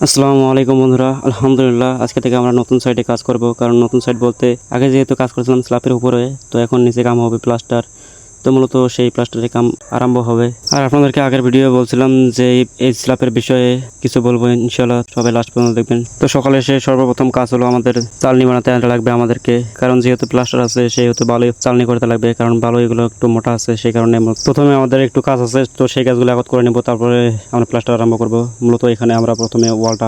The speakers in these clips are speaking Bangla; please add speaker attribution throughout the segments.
Speaker 1: আসসালামু আলাইকুম বন্ধুরা, আলহামদুলিল্লাহ আজকে থেকে আমরা নতুন সাইটে কাজ করব। কারণ নতুন সাইট বলতে আগে যেহেতু কাজ করছিলাম স্ল্যাবের উপরে, তো এখন নিচে কাম হবে প্লাস্টার। তো মূলত সেই প্লাস্টারের কাম আরম্ভ হবে। আর আপনাদেরকে আগের ভিডিও বলছিলাম যে এই স্ল্যাবের বিষয়ে কিছু বলবো, ইনশাআল্লাহ সবাই লাস্ট পর্যন্ত দেখবেন। তো সকালে এসে সর্বপ্রথম কাজ হলো আমাদের চালনি বানাতে লাগবে আমাদেরকে। কারণ যেহেতু প্লাস্টার আছে সেহেতু বালু চালনি করতে লাগবে, কারণ বালু এগুলো একটু মোটা আছে, সেই কারণে প্রথমে আমাদের একটু কাজ আছে। তো সেই কাজগুলো একত করে নেব, তারপরে আমরা প্লাস্টার আরম্ভ করব। মূলত এখানে আমরা প্রথমে ওয়ালটা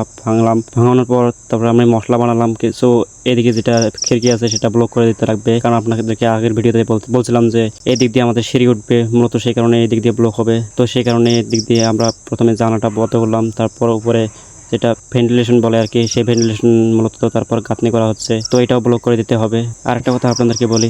Speaker 1: ভাঙানোর পর তারপরে আমি মশলা বানালাম কিছু। এদিকে যেটা খিড়কি আছে সেটা ব্লক করে দিতে লাগবে, কারণ আপনাদেরকে আগের ভিডিওতে বলছিলাম যে এই দিক দিয়ে আমাদের সিঁড়ি উঠবে, মূলত সেই কারণে এই দিক দিয়ে ব্লক হবে। তো সেই কারণে এই দিক দিয়ে আমরা প্রথমে জানালাটা বন্ধ করলাম, তারপর উপরে যেটা ভেন্টিলেশন বলে আর কি, সেই ভেন্টিলেশন মূলত তারপর গাঁথনি করা হচ্ছে। তো এটাও ব্লক করে দিতে হবে। আর একটা কথা আপনাদেরকে বলি,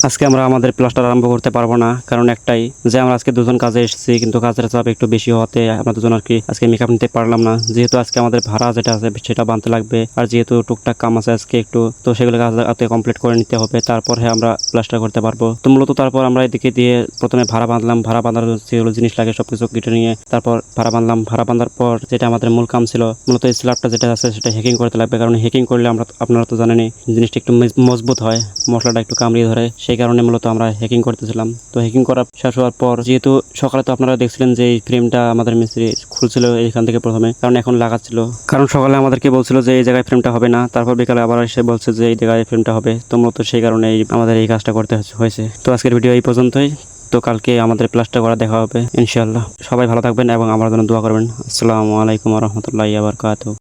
Speaker 1: আজকে আমরা আমাদের প্লাস্টার আরম্ভ করতে পারবো না, কারণ একটাই যে আমরা আজকে দুজন কাজে এসেছি, কিন্তু কাজের চাপ একটু বেশি হওয়াতে আমরা দুজন আর কি আজকে মেকআপ নিতে পারলাম না। যেহেতু আজকে আমাদের ভাড়া যেটা আছে সেটা বানতে লাগবে, আর যেহেতু টুকটাক কাম আছে আজকে একটু, তো সেগুলো কাজ কমপ্লিট করে নিতে হবে, তারপর আমরা প্লাস্টার করতে পারবো। তো মূলত তারপর আমরা এদিকে দিয়ে প্রথমে ভাড়া বাঁধলাম। ভাড়া বাঁধার যেগুলো জিনিস লাগে সবকিছু কেটে নিয়ে তারপর ভাড়া বাঁধলাম। ভাড়া বাঁধার পর যেটা আমাদের মূল কাম ছিল, মূলত এই স্ল্যাবটা যেটা আছে সেটা হ্যাকিং করতে লাগবে। কারণ হ্যাকিং করলে আপনারা তো জানেনই জিনিসটা একটু মজবুত হয়, মশলাটা একটু কামড়িয়ে ধরে, সেই কারণে মূলত আমরা হ্যাকিং করতেছিলাম। তো হ্যাকিং করা শেষ হওয়ার পর যেহেতু সকালে তো আপনারা দেখছিলেন যে এই ফ্রেমটা আমাদের মিস্ত্রি খুলছিল এইখান থেকে প্রথমে, কারণ এখন লাগাচ্ছিল। কারণ সকালে আমাদেরকে বলছিল যে এই জায়গায় ফ্রেমটা হবে না, তারপর বিকালে আবার এসে বলছে যে এই জায়গায় ফ্রেমটা হবে। তো মূলত সেই কারণে আমাদের এই কাজটা করতে হয়েছে। তো আজকের ভিডিও এই পর্যন্তই। তো কালকে আমাদের প্লাস্টার করা দেখা হবে ইনশাআল্লাহ। সবাই ভালো থাকবেন এবং আমার জন্য দোয়া করবেন। আসসালামু আলাইকুম ওয়া রাহমাতুল্লাহি ওয়া বারাকাতুহু।